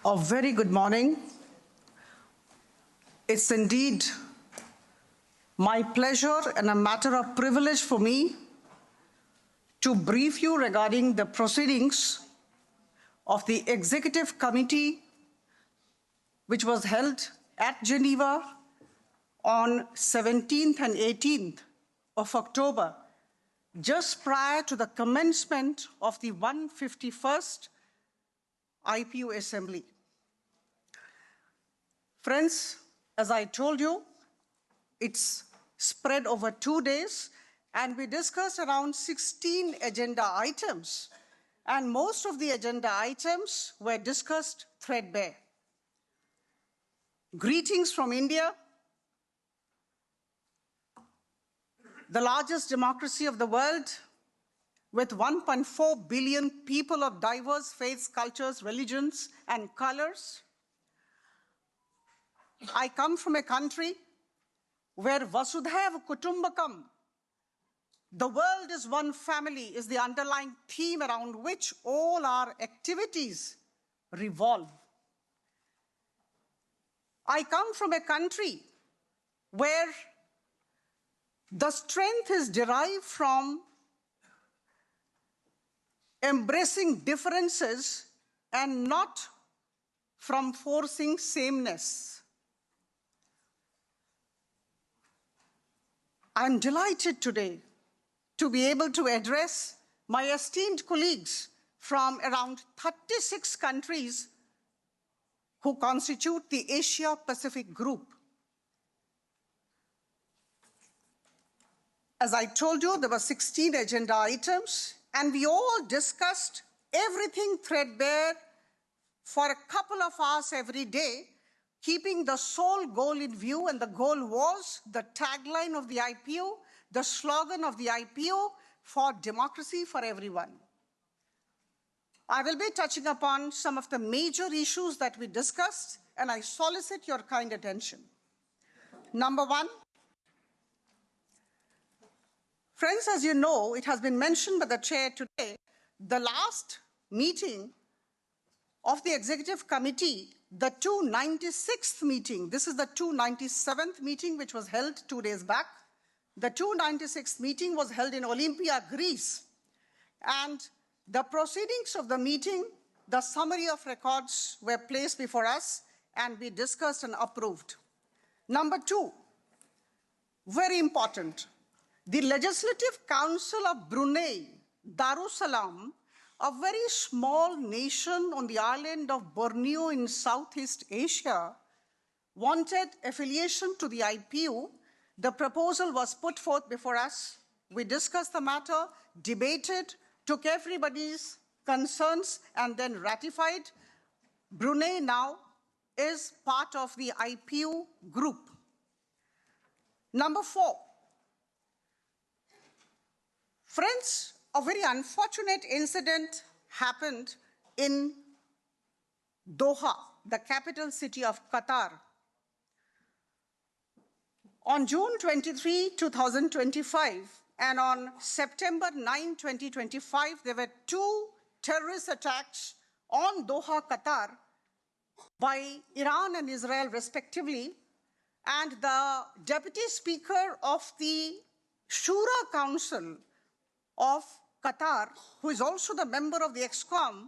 A very good morning. It's indeed my pleasure and a matter of privilege for me to brief you regarding the proceedings of the Executive Committee, which was held at Geneva on 17th and 18th of October, just prior to the commencement of the 151st IPU Assembly. Friends, as I told you, it's spread over 2 days, and we discussed around 16 agenda items, and most of the agenda items were discussed threadbare. Greetings from India, the largest democracy of the world, with 1.4 billion people of diverse faiths, cultures, religions, and colors. I come from a country where Vasudhaiva Kutumbakam, the world is one family, is the underlying theme around which all our activities revolve. I come from a country where the strength is derived from embracing differences and not from forcing sameness. I'm delighted today to be able to address my esteemed colleagues from around 36 countries who constitute the Asia-Pacific group. As I told you, there were 16 agenda items, and we all discussed everything threadbare for a couple of hours every day, keeping the sole goal in view, and the goal was the tagline of the IPU, the slogan of the IPU, for democracy for everyone. I will be touching upon some of the major issues that we discussed, and I solicit your kind attention. Number one, friends, as you know, it has been mentioned by the chair today, the last meeting of the Executive Committee, the 296th meeting, this is the 297th meeting which was held 2 days back. The 296th meeting was held in Olympia, Greece. And the proceedings of the meeting, the summary of records were placed before us and we discussed and approved. Number two, very important, the Legislative Council of Brunei, Darussalam, a very small nation on the island of Borneo in Southeast Asia, wanted affiliation to the IPU. The proposal was put forth before us. We discussed the matter, debated, took everybody's concerns, and then ratified. Brunei now is part of the IPU group. Number four, friends, a very unfortunate incident happened in Doha, the capital city of Qatar. On June 23, 2025, and on September 9, 2025, there were 2 terrorist attacks on Doha, Qatar, by Iran and Israel, respectively. And the Deputy Speaker of the Shura Council of Qatar, who is also the member of the ExCom,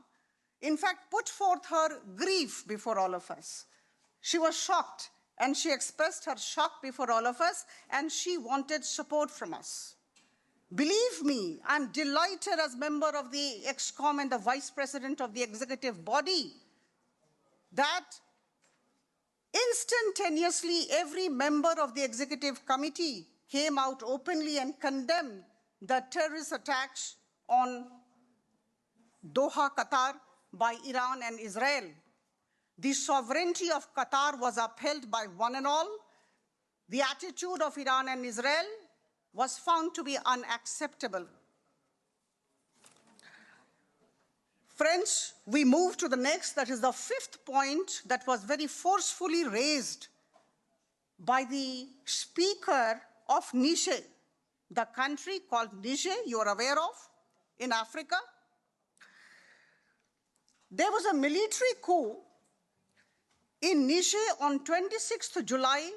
in fact, put forth her grief before all of us. She was shocked, and she expressed her shock before all of us, and she wanted support from us. Believe me, I'm delighted as member of the ExCom and the Vice President of the executive body that instantaneously every member of the executive committee came out openly and condemned the terrorist attacks on Doha, Qatar by Iran and Israel. The sovereignty of Qatar was upheld by one and all. The attitude of Iran and Israel was found to be unacceptable. Friends, we move to the next, that is the 5th point that was very forcefully raised by the Speaker of Niger, the country called Niger, you are aware of, in Africa. There was a military coup in Niger on 26th July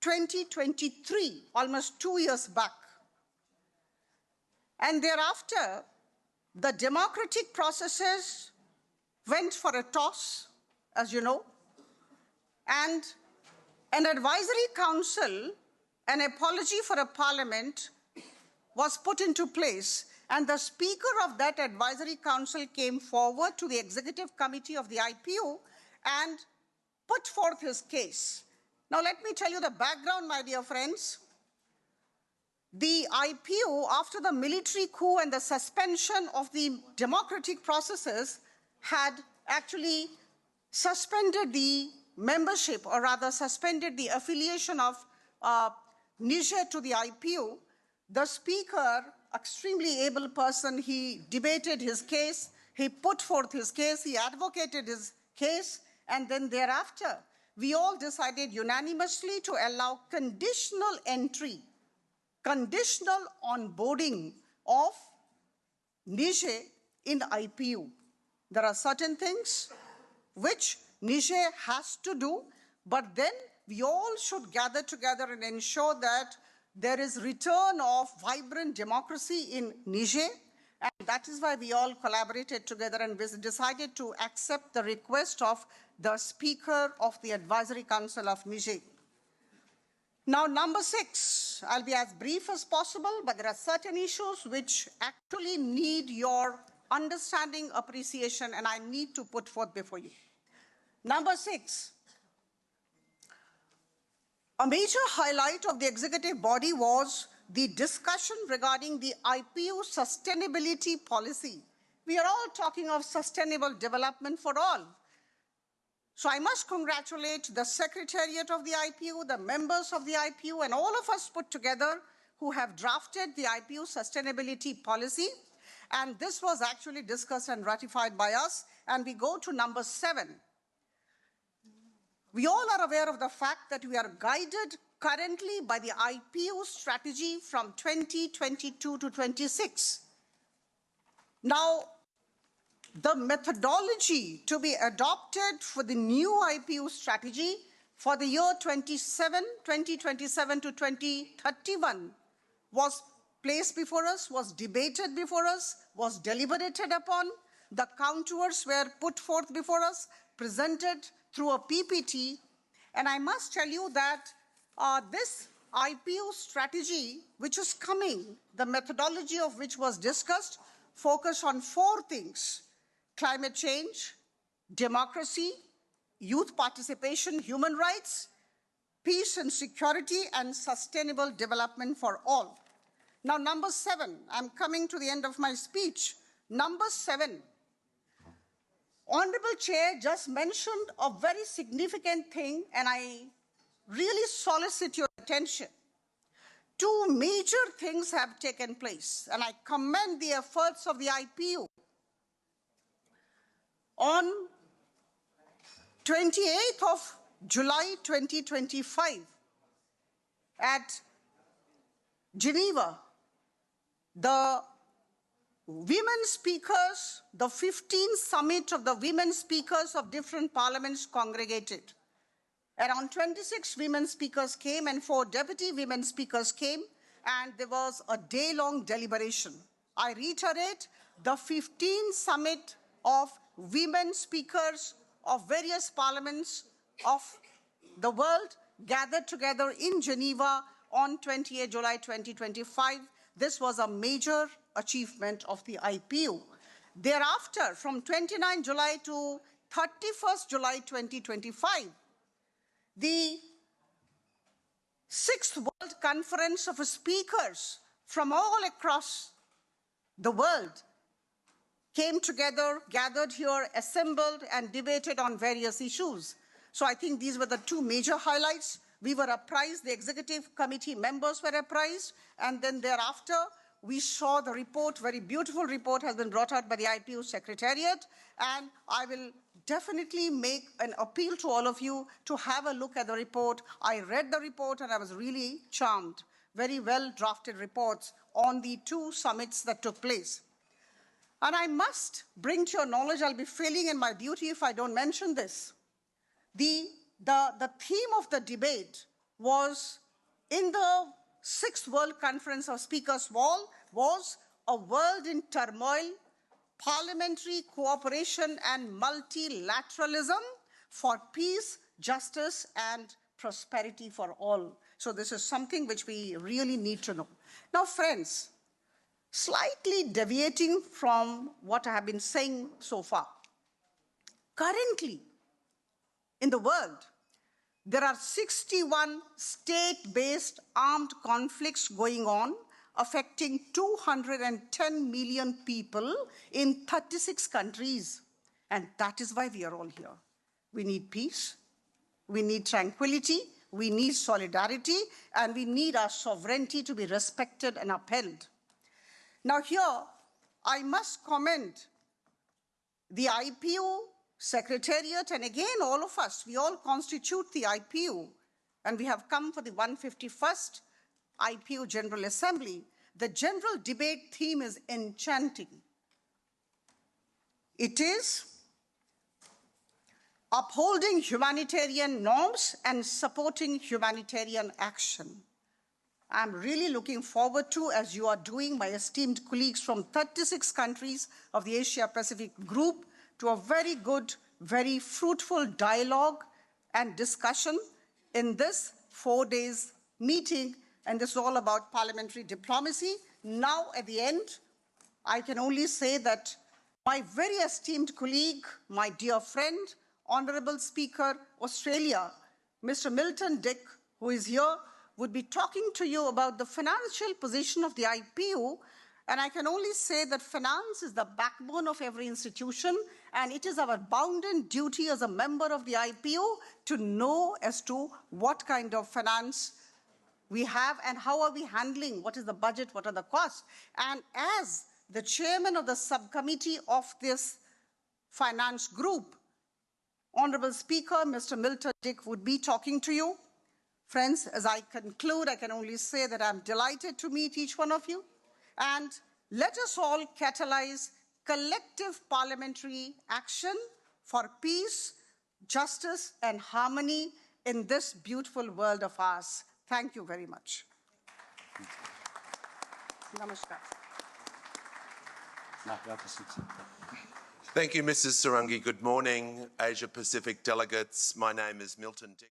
2023, almost 2 years back. And thereafter, the democratic processes went for a toss, as you know, and an advisory council, an apology for a parliament was put into place, and the speaker of that advisory council came forward to the executive committee of the IPU and put forth his case. Now let me tell you the background, my dear friends. The IPU, after the military coup and the suspension of the democratic processes, had actually suspended the membership, or rather suspended the affiliation of Niger to the IPU. The speaker, extremely able person, he debated his case, he put forth his case, he advocated his case, and then thereafter, we all decided unanimously to allow conditional entry, conditional onboarding of Niger in IPU. There are certain things which Niger has to do, but then we all should gather together and ensure that there is return of vibrant democracy in Niger, and that is why we all collaborated together and decided to accept the request of the Speaker of the Advisory Council of Niger. Now, number 6, I'll be as brief as possible, but there are certain issues which actually need your understanding, appreciation, and I need to put forth before you. Number 6, a major highlight of the executive body was the discussion regarding the IPU sustainability policy. We are all talking of sustainable development for all. So I must congratulate the Secretariat of the IPU, the members of the IPU, and all of us put together who have drafted the IPU sustainability policy. And this was actually discussed and ratified by us. And we go to number 7. We all are aware of the fact that we are guided currently by the IPU strategy from 2022 to 26. Now, the methodology to be adopted for the new IPU strategy for the year 2027 to 2031 was placed before us, was debated before us, was deliberated upon. The contours were put forth before us, presented through a PPT. And I must tell you that this IPU strategy, which is coming, the methodology of which was discussed, focus on 4 things: climate change, democracy, youth participation, human rights, peace and security, and sustainable development for all. Now, number 7, I'm coming to the end of my speech. Number 7, Honorable Chair just mentioned a very significant thing, and I really solicit your attention. 2 major things have taken place, and I commend the efforts of the IPU. On 28th of July 2025, at Geneva, the women speakers, the 15th summit of the women speakers of different parliaments congregated. Around 26 women speakers came and 4 deputy women speakers came, and there was a day-long deliberation. I reiterate, the 15th summit of women speakers of various parliaments of the world gathered together in Geneva on 28 July 2025. This was a major achievement of the IPU. Thereafter, from 29 July to 31st July 2025, the 6th World Conference of Speakers from all across the world came together, gathered here, assembled, and debated on various issues. So I think these were the 2 major highlights. We were apprised, the executive committee members were apprised, and then thereafter, we saw the report, very beautiful report has been brought out by the IPU Secretariat, and I will definitely make an appeal to all of you to have a look at the report. I read the report and I was really charmed. Very well drafted reports on the 2 summits that took place. And I must bring to your knowledge, I'll be failing in my duty if I don't mention this. The theme of the debate was, in the 6th World Conference of Speakers was a world in turmoil, parliamentary cooperation and multilateralism for peace, justice, and prosperity for all. So this is something which we really need to know. Now, friends, slightly deviating from what I have been saying so far, currently in the world, there are 61 state-based armed conflicts going on, affecting 210 million people in 36 countries. And that is why we are all here. We need peace, we need tranquility, we need solidarity, and we need our sovereignty to be respected and upheld. Now here, I must commend the IPU Secretariat, and again, all of us, we all constitute the IPU, and we have come for the 151st IPU General Assembly. The general debate theme is enchanting. It is upholding humanitarian norms and supporting humanitarian action. I'm really looking forward to, as you are doing, my esteemed colleagues from 36 countries of the Asia-Pacific group, to a very good, very fruitful dialogue and discussion in this 4 days meeting, and this is all about parliamentary diplomacy. Now, at the end, I can only say that my very esteemed colleague, my dear friend, Honourable Speaker, Australia, Mr. Milton Dick, who is here, would be talking to you about the financial position of the IPU. And I can only say that finance is the backbone of every institution, and it is our bounden duty as a member of the IPU to know as to what kind of finance we have and how are we handling, what is the budget, what are the costs. And as the chairman of the subcommittee of this finance group, Honourable Speaker, Mr. Milton Dick would be talking to you. Friends, as I conclude, I can only say that I'm delighted to meet each one of you. And let us all catalyze collective parliamentary action for peace, justice, and harmony in this beautiful world of ours. Thank you very much. Namaskar. Thank you, Mrs. Sarangi. Good morning, Asia Pacific delegates. My name is Milton Dick.